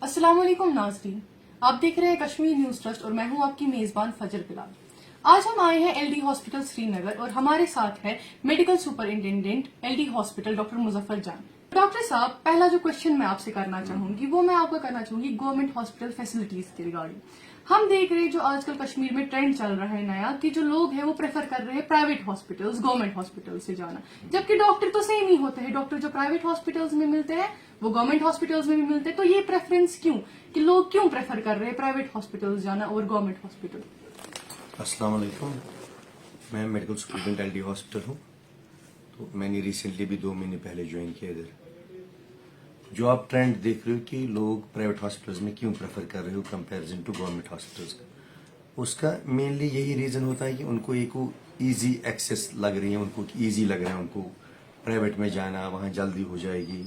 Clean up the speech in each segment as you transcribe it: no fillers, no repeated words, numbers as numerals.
अस्सलाम वालेकुम नाज़रीन, आप देख रहे हैं कश्मीर न्यूज ट्रस्ट और मैं हूं आपकी मेजबान फजर बिलाल। आज हम आए हैं एलडी हॉस्पिटल श्रीनगर और हमारे साथ है medical superintendent LD hospital doctor Muzaffar Jan. Doctor साहब, पहला जो क्वेश्चन मैं आपसे करना चाहूंगी वो मैं आपको करना चाहूंगी गवर्नमेंट हॉस्पिटल फैसिलिटीज के रिगार्डिंग। हम देख रहे हैं जो आजकल कश्मीर में ट्रेंड चल रहा है नया कि जो लोग हैं वो प्रेफर कर रहे हैं प्राइवेट हॉस्पिटल्स गवर्नमेंट हॉस्पिटल से जाना, जबकि डॉक्टर तो सेम ही होते हैं। डॉक्टर जो प्राइवेट हॉस्पिटल्स में मिलते हैं वो गवर्नमेंट हॉस्पिटल्स में भी मिलते हैं। तो ये प्रेफरेंस क्यों कि लोग क्यों प्रेफर कर रहे हैं प्राइवेट हॉस्पिटल्स जाना और गवर्नमेंट हॉस्पिटल? अस्सलाम वालेकुम, मैं मेडिकल सुपरिटेंडेंट एलडी हॉस्पिटल हूँ। तो मैंने रिसेंटली भी 2 महीने पहले ज्वाइन किया इधर। जो आप ट्रेंड देख रहे हो कि लोग प्राइवेट हॉस्पिटल्स में क्यों प्रेफर कर रहे हो कंपैरिजन टू गवर्नमेंट हॉस्पिटल्स का, उसका मेनली यही रीज़न होता है कि उनको एक ईजी एक्सेस लग रही है, उनको ईजी लग रहा है उनको प्राइवेट में जाना, वहाँ जल्दी हो जाएगी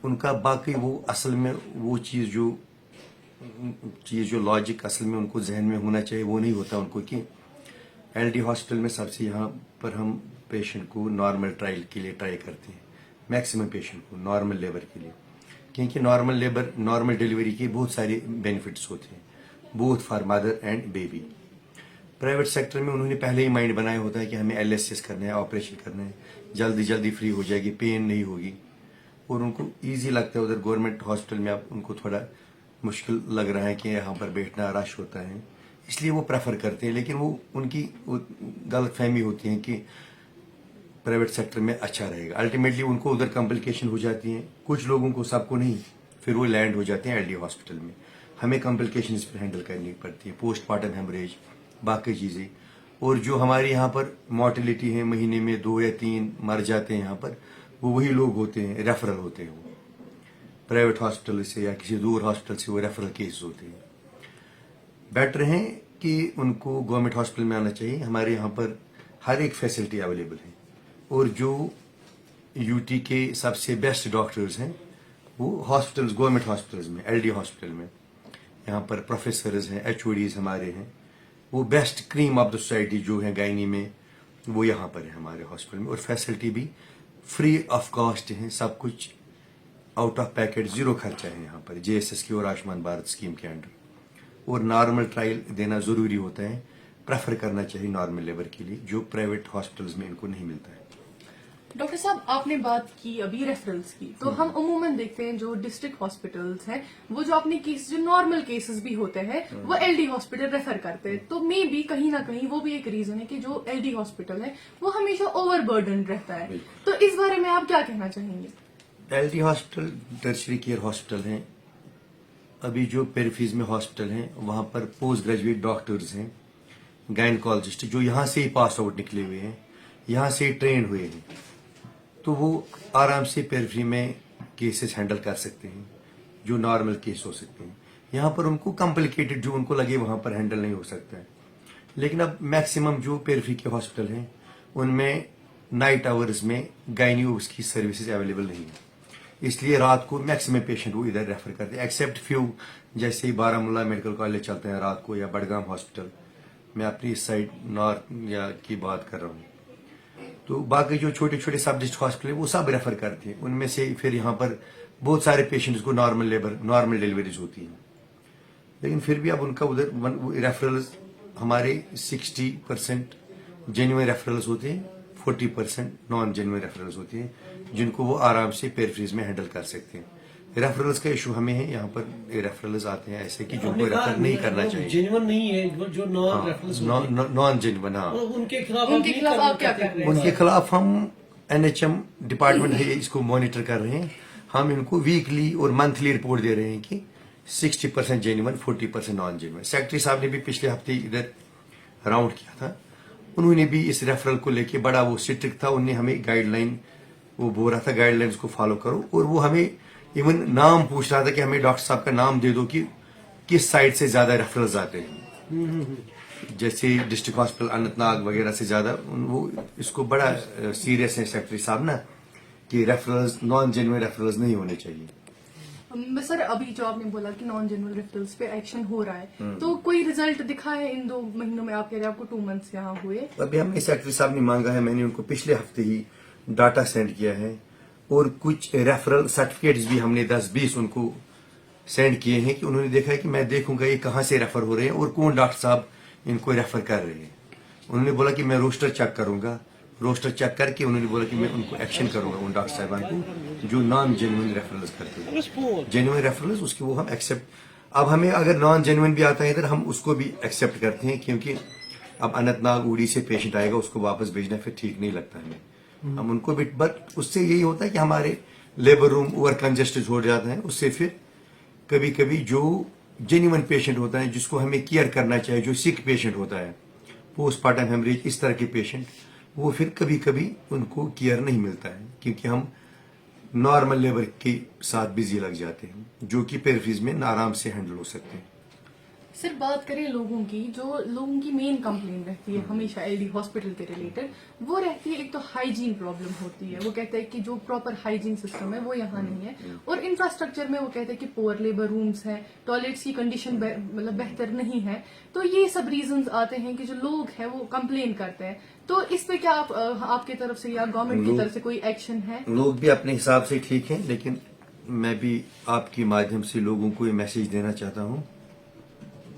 उनका। बाकी वो असल में वो चीज़ जो लॉजिक असल में उनको जहन में होना चाहिए वो नहीं होता उनको कि एलडी हॉस्पिटल में सबसे यहाँ पर हम पेशेंट को नॉर्मल ट्रायल के लिए ट्राई करते हैं, मैक्सिमम पेशेंट को नॉर्मल लेबर के लिए, क्योंकि नॉर्मल डिलीवरी के बहुत सारे बेनिफिट्स होते हैं both for mother and baby. Private sector में उन्होंने पहले ही माइंड बनाया होता है कि हमें एलएसएस करना है, ऑपरेशन करना है, जल्दी जल्दी फ्री हो जाएगी, पेन नहीं होगी, और उनको ईजी लगता है। उधर गवर्नमेंट हॉस्पिटल में अब उनको थोड़ा मुश्किल लग रहा है कि यहाँ पर बैठना रश होता है, इसलिए वो प्रेफर करते हैं। लेकिन वो उनकी गलत फहमी होती है कि प्राइवेट सेक्टर में अच्छा रहेगा। अल्टीमेटली उनको उधर कॉम्प्लिकेशन हो जाती हैं, कुछ लोगों को, सबको नहीं, फिर वो लैंड हो जाते हैं एलडी हॉस्पिटल में। हमें कॉम्प्लिकेशन इस पर हैंडल करनी पड़ती है, पोस्टमार्टम हेमरेज, बाकी चीज़ें। और जो हमारे यहाँ पर मोर्टेलिटी है, महीने में 2 या 3 मर जाते हैं यहाँ पर, वो वही लोग होते हैं, रेफरल होते हैं, वो प्राइवेट हॉस्पिटल से या किसी दूर हॉस्पिटल से वो रेफरल केस होते हैं। बेटर है कि उनको गवर्नमेंट हॉस्पिटल में आना चाहिए। हमारे यहाँ पर हर एक फैसिलिटी अवेलेबल है, और जो यूटी के सबसे बेस्ट डॉक्टर्स हैं वो हॉस्पिटल्स, गवर्नमेंट हॉस्पिटल्स में, एलडी हॉस्पिटल में, यहाँ पर प्रोफेसर्स हैं, एचओडीज हमारे हैं, वो best cream of the society जो है गायनी में, वो यहाँ पर है हमारे हॉस्पिटल में। और फैसिलिटी भी फ्री ऑफ कॉस्ट है, सब कुछ आउट ऑफ पैकेट, जीरो खर्चा है यहाँ पर जेएसएस की और आयुष्मान भारत स्कीम के अंडर। और नॉर्मल ट्रायल देना जरूरी होता है, प्रेफर करना चाहिए नॉर्मल लेबर के लिए, जो प्राइवेट हॉस्पिटल्स में इनको नहीं मिलता है। डॉक्टर साहब, आपने बात की अभी रेफरल्स की, तो हम अमूमन देखते हैं जो डिस्ट्रिक्ट हॉस्पिटल्स हैं वो जो अपने केस, जो नॉर्मल केसेस भी होते हैं वो एलडी हॉस्पिटल रेफर करते हैं। तो मे बी कहीं ना कहीं वो भी एक रीजन है कि जो एलडी हॉस्पिटल है वो हमेशा ओवरबर्डन रहता है। तो इस बारे में आप क्या कहना चाहेंगे? LD hospital tertiary care hospital हैं। अभी जो पेरिफेरीज में हॉस्पिटल हैं वहां पर पोस्ट ग्रेजुएट डॉक्टर्स हैं, गायनकोलॉजिस्ट, जो यहाँ से ही पास आउट निकले हुए हैं, यहाँ से ही ट्रेन हुए हैं, तो वो आराम से पेरिफेरी में केसेस हैंडल कर सकते हैं जो नॉर्मल केस हो सकते हैं। यहाँ पर उनको कॉम्प्लिकेटेड जो उनको लगे वहां पर हैंडल नहीं हो सकता है। लेकिन अब मैक्सिमम जो पेरिफेरी के हॉस्पिटल हैं उनमें नाइट आवर्स में गायनी की सर्विसेज अवेलेबल नहीं है, इसलिए रात को मैक्सिमम पेशेंट वो इधर रेफर करते हैं, एक्सेप्ट फ्यू, जैसे ही बारामूला मेडिकल कॉलेज चलते हैं रात को, या बडगाम हॉस्पिटल, मैं अपनी इस साइड नॉर्थ या की बात कर रहा हूँ। तो बाकी जो छोटे छोटे सब डिस्ट्रिक्ट हॉस्पिटल है वो सब रेफर करते हैं, उनमें से फिर यहाँ पर बहुत सारे पेशेंट्स को नॉर्मल डिलीवरीज होती हैं। लेकिन फिर भी अब उनका उधर रेफरल्स हमारे 60% जेन्युइन रेफरल्स होते हैं, 40% नॉन जेन्युइन रेफरल्स होती हैं, जिनको वो आराम से पेरिफेरीज में हैंडल कर सकते हैं। रेफरल्स का इशू हमें है, यहाँ पर रेफरल्स आते हैं ऐसे कि जिनको रेफर नहीं करना चाहिए, जेन्युइन नहीं है, जो नॉन रेफरल्स नॉन जेन्युइन। हाँ, उनके खिलाफ आप क्या कर रहे हैं? उनके खिलाफ हम एनएचएम डिपार्टमेंट है इसको मॉनिटर कर रहे हैं। हम इनको वीकली और मंथली रिपोर्ट दे रहे हैं कि 60% जेन्युइन, 40% नॉन जेन्युइन। सेक्रेटरी साहब ने भी पिछले हफ्ते इधर राउंड किया था, उन्होंने भी इस रेफरल को लेके बड़ा वो स्ट्रिक्ट था, उन्हें हमें गाइडलाइन वो बोल रहा था गाइडलाइंस को फॉलो करो, और वो हमें इवन नाम पूछ रहा था कि हमें डॉक्टर साहब का नाम दे दो कि किस साइड से ज्यादा रेफरल्स आते हैं। जैसे डिस्ट्रिक्ट हॉस्पिटल अनंतनाग वगैरह से ज्यादा वो इसको बड़ा सीरियस है सेक्रेटरी साहब ना, कि रेफरल्स, नॉन जेन्युइन रेफरल्स नहीं होने चाहिए। सर, अभी जो आपने बोला कि नॉन जेन्युइन रेफरल्स पे एक्शन हो रहा है, तो कोई रिजल्ट दिखा है इन 2 महीनों में? आप कह रहे हैं आपको 2 मंथ्स यहाँ हुए। अभी हमने सेक्रेटरी साहब ने मांगा है, मैंने उनको पिछले हफ्ते ही डाटा सेंड किया है, और कुछ रेफरल सर्टिफिकेट्स भी हमने 10-20 उनको सेंड किए हैं कि उन्होंने देखा है कि मैं देखूंगा ये कहाँ से रेफर हो रहे हैं और कौन डॉक्टर साहब इनको रेफर कर रहे हैं। उन्होंने बोला कि मैं रोस्टर चेक करूंगा, रोस्टर चेक करके उन्होंने बोला कि मैं उनको एक्शन करूंगा उन डॉक्टर साहबान को जो नॉन जेन्युइन रेफरल्स करते हैं। जेन्युइन रेफरल्स उसकी वो हम एक्सेप्ट, अब हमें अगर नॉन जेन्युइन भी आता है इधर हम उसको भी एक्सेप्ट करते हैं, क्योंकि अब अनंतनाग उड़ी से पेशेंट आएगा उसको वापस भेजना फिर ठीक नहीं लगता हमें। हम उनको भी, बट उससे यही होता है कि हमारे लेबर रूम ओवर कंजेस्टेड हो जाता है। उससे फिर कभी कभी जो जेन्युइन पेशेंट होता है जिसको हमें केयर करना चाहिए, जो सिक पेशेंट होता है, पोस्टमार्टम हेमरेज, इस तरह के पेशेंट, वो फिर कभी कभी उनको केयर नहीं मिलता है क्योंकि हम नॉर्मल लेबर के साथ बिजी लग जाते हैं जो कि पेरिफेरीज में आराम से हैंडल हो सकते हैं। सिर्फ बात करें लोगों की, जो लोगों की मेन कंप्लेन रहती है हमेशा एलडी हॉस्पिटल के रिलेटेड, वो रहती है एक तो हाइजीन प्रॉब्लम होती है। वो कहते हैं कि जो प्रॉपर हाइजीन सिस्टम है वो यहाँ नहीं है, और इंफ्रास्ट्रक्चर में वो कहते हैं कि पुअर लेबर रूम्स हैं, टॉयलेट्स की कंडीशन मतलब बेहतर नहीं है। तो ये सब रीजंस आते हैं कि जो लोग हैं वो कंप्लेन करते हैं। तो इस पे क्या आपके तरफ से या गवर्नमेंट की तरफ से कोई एक्शन है? लोग भी अपने हिसाब से ठीक हैं, लेकिन मैं भी आपके माध्यम से लोगों को ये मैसेज देना चाहता हूँ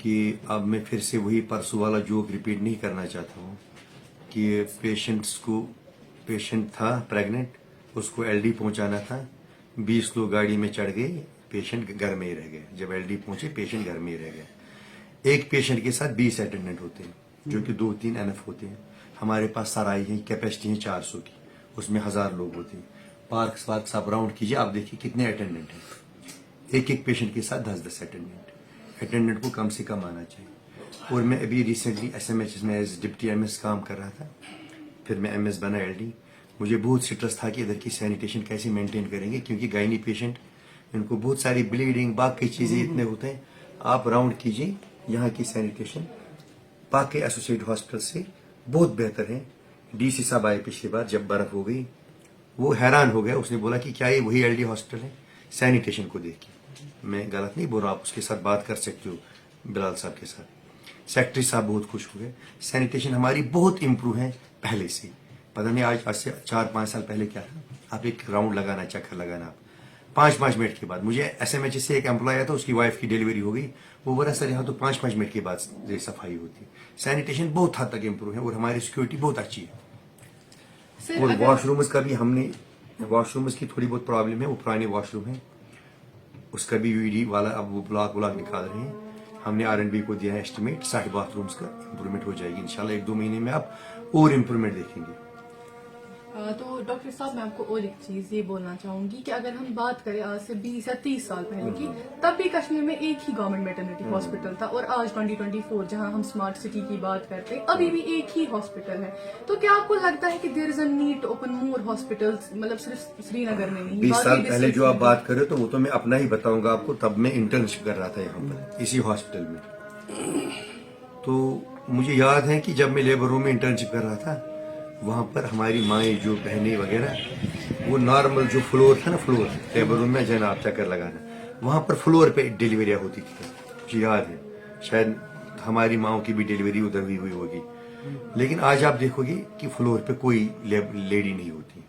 कि अब मैं फिर से वही परसों वाला जोक रिपीट नहीं करना चाहता हूँ कि पेशेंट था प्रेग्नेंट, उसको एलडी पहुंचाना था, 20 लोग गाड़ी में चढ़ गए, पेशेंट घर में ही रह गए। जब एलडी पहुंचे पेशेंट घर में ही रह गए। एक पेशेंट के साथ 20 अटेंडेंट होते हैं जो कि 2-3 एनएफ होते हैं। हमारे पास सराय है, कैपेसिटी है 400 की, उसमें 1000 लोग होते हैं। पार्क सब राउंड कीजिए, आप देखिए कितने अटेंडेंट हैं। एक एक पेशेंट के साथ 10-10 अटेंडेंट को कम से कम आना चाहिए। और मैं अभी रिसेंटली एसएमएच में एज डिप्टी एमएस काम कर रहा था, फिर मैं एमएस बना एलडी। मुझे बहुत स्ट्रेस था कि इधर की सैनिटेशन कैसे मेंटेन करेंगे, क्योंकि गायनी पेशेंट, इनको बहुत सारी ब्लीडिंग बाकी चीजें इतने होते हैं। आप राउंड कीजिए, यहाँ की सैनिटेशन बाकी एसोसिएट हॉस्पिटल से बहुत बेहतर है। डीसी साहब आए पिछली बार जब बर्फ हो गई, वो हैरान हो गया। उसने बोला कि क्या ये वही एलडी हॉस्पिटल है सैनिटेशन को देख के। मैं गलत नहीं बोल रहा, आप उसके साथ बात कर सकते हो, बिलाल साहब के साथ। सेक्रेटरी साहब बहुत खुश हुए। सैनिटेशन हमारी बहुत इंप्रूव है पहले से। पता नहीं आज से 4-5 साल पहले क्या था, आप एक राउंड लगाना, चक्कर लगाना, आप 5-5 मिनट के बाद। मुझे एसएमएच से एक एम्प्लॉय आया था, उसकी वाइफ की डिलीवरी हो गई, वो बोला सर यहाँ तो 5-5 मिनट के बाद सफाई होती है। सैनिटेशन बहुत हद तक इंप्रूव है और हमारी सिक्योरिटी बहुत अच्छी है। और वॉशरूम्स का भी हमने, वॉशरूम्स की थोड़ी बहुत प्रॉब्लम है, वो पुराने वॉशरूम है, उसका भी यूडी वाला अब वो ब्लॉक निकाल रहे हैं। हमने आरएनबी को दिया है एस्टिमेट, 60 बाथरूम्स का इंप्रूवमेंट हो जाएगी इंशाल्लाह। 1-2 महीने में आप और इंप्रूवमेंट देखेंगे। तो डॉक्टर साहब मैं आपको और एक चीज ये बोलना चाहूंगी कि अगर हम बात करें आज से 20 या 30 साल पहले की, तब भी कश्मीर में एक ही गवर्नमेंट मैटरनिटी हॉस्पिटल था, और आज 2024 जहां हम स्मार्ट सिटी की बात करते हैं अभी भी एक ही हॉस्पिटल है। तो क्या आपको लगता है कि there is a need to open more hospitals, मतलब सिर्फ श्रीनगर में नहीं? 20 साल पहले जो आप बात कर रहे हो तो वो तो मैं अपना ही बताऊंगा आपको। तब मैं इंटर्नशिप कर रहा था यहाँ पर इसी हॉस्पिटल में। तो मुझे याद है कि जब मैं लेबर रूम में इंटर्नशिप कर रहा था, वहां पर हमारी माएँ जो बहनें वगैरह, वो नॉर्मल जो फ्लोर था ना, फ्लोर लेबर रूम में जन आप चक्कर लगाना, वहां पर फ्लोर पे डिलीवरियां होती थी। मुझे याद है, शायद हमारी माओ की भी डिलीवरी उधर हुई होगी। लेकिन आज आप देखोगे कि फ्लोर पे कोई लेडी नहीं होती।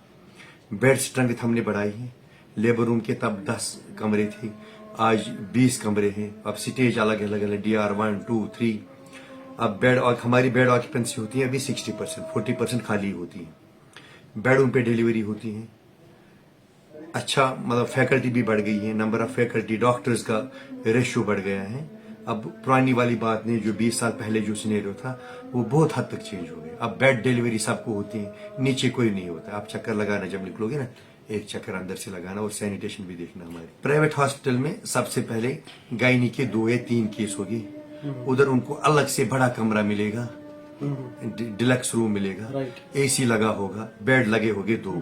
बेड स्ट्रेंथ हमने बढ़ाई है। लेबर रूम के तब 10 कमरे थे, आज 20 कमरे हैं। अब स्टेज अलग अलग DR 1, 2, 3। अब बेड, और हमारी बेड ऑक्यूपेंसी होती है अभी 60%, 40% खाली होती है। बेडरूम पे डिलीवरी होती है। अच्छा, मतलब फैकल्टी भी बढ़ गई है, नंबर ऑफ फैकल्टी, डॉक्टर्स का रेशियो बढ़ गया है। अब पुरानी वाली बात नहीं, जो 20 साल पहले जो सिनेरियो था वो बहुत हद तक चेंज हो गया। अब बेड डिलीवरी सबको होती है, नीचे कोई नहीं होता। आप चक्कर लगाना, जब निकलोगे ना, एक चक्कर अंदर से लगाना, और सैनिटेशन भी देखना। हमारे प्राइवेट हॉस्पिटल में सबसे पहले गायनी के 2 या 3 केस होगी, उधर उनको अलग से बड़ा कमरा मिलेगा, डिलक्स रूम मिलेगा, एसी लगा होगा, बेड लगे होंगे 2।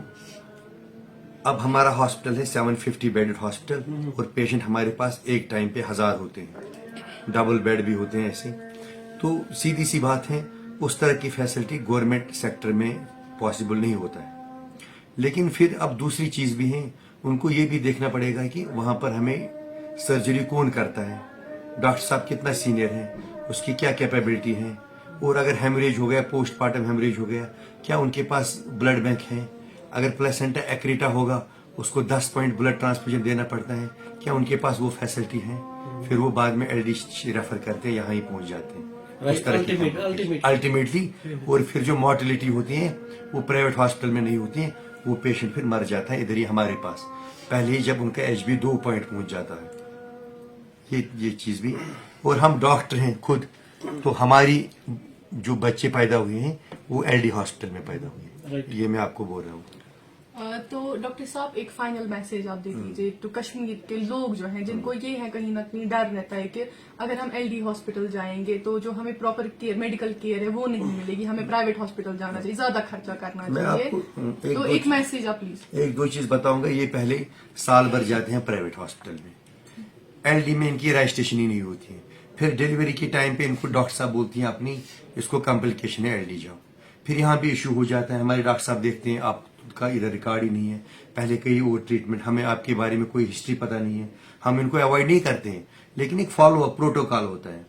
अब हमारा हॉस्पिटल है 750 बेडेड हॉस्पिटल, और पेशेंट हमारे पास एक टाइम पे 1000 होते हैं, डबल बेड भी होते हैं ऐसे। तो सीधी सी बात है, उस तरह की फैसिलिटी गवर्नमेंट सेक्टर में पॉसिबल नहीं होता है। लेकिन फिर अब दूसरी चीज भी है, उनको ये भी देखना पड़ेगा कि वहां पर हमें सर्जरी कौन करता है, डॉक्टर साहब कितना सीनियर है, उसकी क्या कैपेबिलिटी है, और अगर हेमरेज हो गया, पोस्टमार्टम हेमरेज हो गया, क्या उनके पास ब्लड बैंक है, अगर प्लेसेंटा एक्रीटा होगा उसको 10 पॉइंट ब्लड ट्रांसफ्यूजन देना पड़ता है, क्या उनके पास वो फैसिलिटी है? फिर वो बाद में एलडी रेफर करते हैं, यहाँ ही पहुंच जाते हैं। इस तरह की अल्टीमेटली और फिर जो मॉर्टेलिटी होती है वो प्राइवेट हॉस्पिटल में नहीं होती है, वो पेशेंट फिर मर जाता है इधर ही हमारे पास, पहले ही जब उनका HB 2 पॉइंट पहुंच जाता है। ये चीज भी, और हम डॉक्टर हैं खुद, तो हमारी जो बच्चे पैदा हुए हैं वो LD हॉस्पिटल में पैदा हुए हैं, ये मैं आपको बोल रहा हूँ। तो डॉक्टर साहब एक फाइनल मैसेज आप दे दीजिए तो कश्मीर के लोग जो हैं जिनको ये है कहीं ना कहीं डर रहता है कि अगर हम LD हॉस्पिटल जाएंगे तो जो हमें प्रॉपर केयर मेडिकल केयर है वो नहीं मिलेगी, हमें प्राइवेट हॉस्पिटल जाना चाहिए, ज्यादा खर्चा करना चाहिए, तो एक मैसेज आप प्लीज। एक दो चीज बताऊंगा। ये पहले साल भर जाते हैं प्राइवेट हॉस्पिटल में, LD में इनकी रजिस्ट्रेशन ही नहीं होती है, फिर डिलीवरी के टाइम पे इनको डॉक्टर साहब बोलती हैं अपनी इसको कॉम्प्लिकेशन है LD जाओ, फिर यहाँ भी इशू हो जाता है, हमारे डॉक्टर साहब देखते हैं आपका इधर रिकॉर्ड ही नहीं है, पहले कई और ट्रीटमेंट, हमें आपके बारे में कोई हिस्ट्री पता नहीं है, हम इनको अवॉइड नहीं करते हैं, लेकिन एक फॉलो अप प्रोटोकॉल होता है,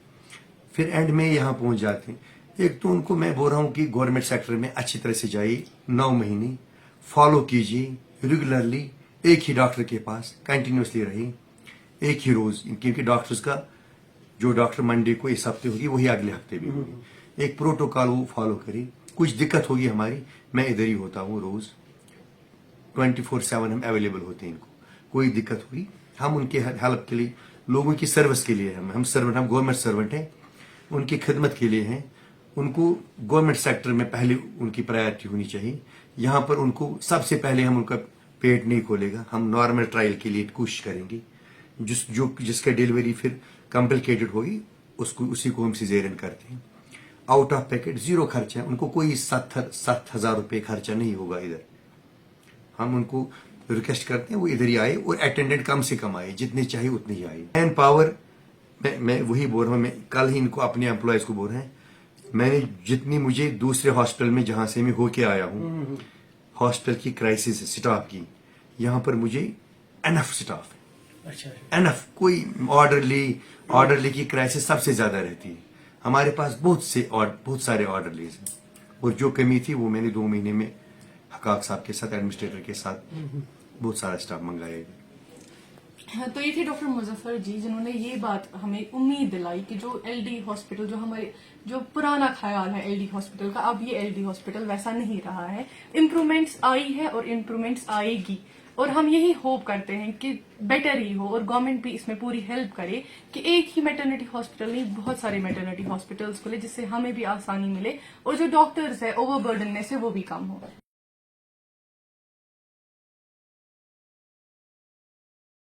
फिर एंड में यहाँ पहुंच जाते हैं। एक तो उनको मैं बोल रहा हूँ कि गवर्नमेंट सेक्टर में अच्छी तरह से जाइए, 9 महीने फॉलो कीजिए रेगुलरली, एक ही डॉक्टर के पास कंटिन्यूसली रहिए, एक ही रोज, क्योंकि डॉक्टर्स का जो डॉक्टर मंडे को इस हफ्ते होगी वही अगले हफ्ते भी होगी, एक प्रोटोकॉल वो फॉलो करिए। कुछ दिक्कत होगी हमारी, मैं इधर ही होता हूँ रोज, 24/7 हम अवेलेबल होते हैं, इनको कोई दिक्कत हुई हम उनके हेल्प के लिए, लोगों की सर्विस के लिए हम सर्वेंट, हम गवर्नमेंट सर्वेंट हैं, उनकी खिदमत के लिए हैं। उनको गवर्नमेंट सेक्टर में पहले उनकी प्रायोरिटी होनी चाहिए, यहाँ पर उनको सबसे पहले हम उनका पेट नहीं खोलेगा, हम नॉर्मल ट्रायल के लिए कोशिश करेंगे, जिसका डिलीवरी फिर कॉम्प्लिकेटेड होगी उसको उसी को हम सिजेरियन करते हैं। आउट ऑफ पैकेट 0 खर्चा है, उनको कोई 7,000 रुपये खर्चा नहीं होगा इधर। हम उनको रिक्वेस्ट करते हैं वो इधर ही आए और अटेंडेंट कम से कम आए, जितने चाहिए उतने ही आए। मैन पावर मैं वही बोल रहा हूँ, मैं कल ही इनको अपने एम्प्लॉयज को बोल रहे हैं, मैंने जितनी मुझे दूसरे हॉस्पिटल में जहां से मैं होके आया हूँ, हॉस्पिटल की क्राइसिस स्टाफ की, यहाँ पर मुझे एनफ स्टाफ है, अच्छा एनफ, कोई ऑर्डरली की क्राइसिस सबसे ज्यादा रहती है हमारे पास, बहुत सारे ऑर्डरलीज हैं, और जो कमी थी वो मैंने 2 महीने में हकाक साहब के साथ, एडमिनिस्ट्रेटर के साथ बहुत सारा स्टाफ मंगाया। हाँ, तो ये थे डॉक्टर मुजफ्फर जी जिन्होंने ये बात हमें उम्मीद दिलाई कि जो LD हॉस्पिटल, जो हमारे जो पुराना ख्याल है LD हॉस्पिटल का, अब ये LD हॉस्पिटल वैसा नहीं रहा है, इम्प्रूवमेंट्स आई है और इम्प्रूवमेंट्स आएगी, और हम यही होप करते हैं कि बेटर ही हो और गवर्नमेंट भी इसमें पूरी हेल्प करे कि एक ही मैटरनिटी हॉस्पिटल नहीं, बहुत सारे मैटरनिटी हॉस्पिटल्स खुले जिससे हमें भी आसानी मिले और जो डॉक्टर्स है ओवरबर्डननेस है वो भी कम हो।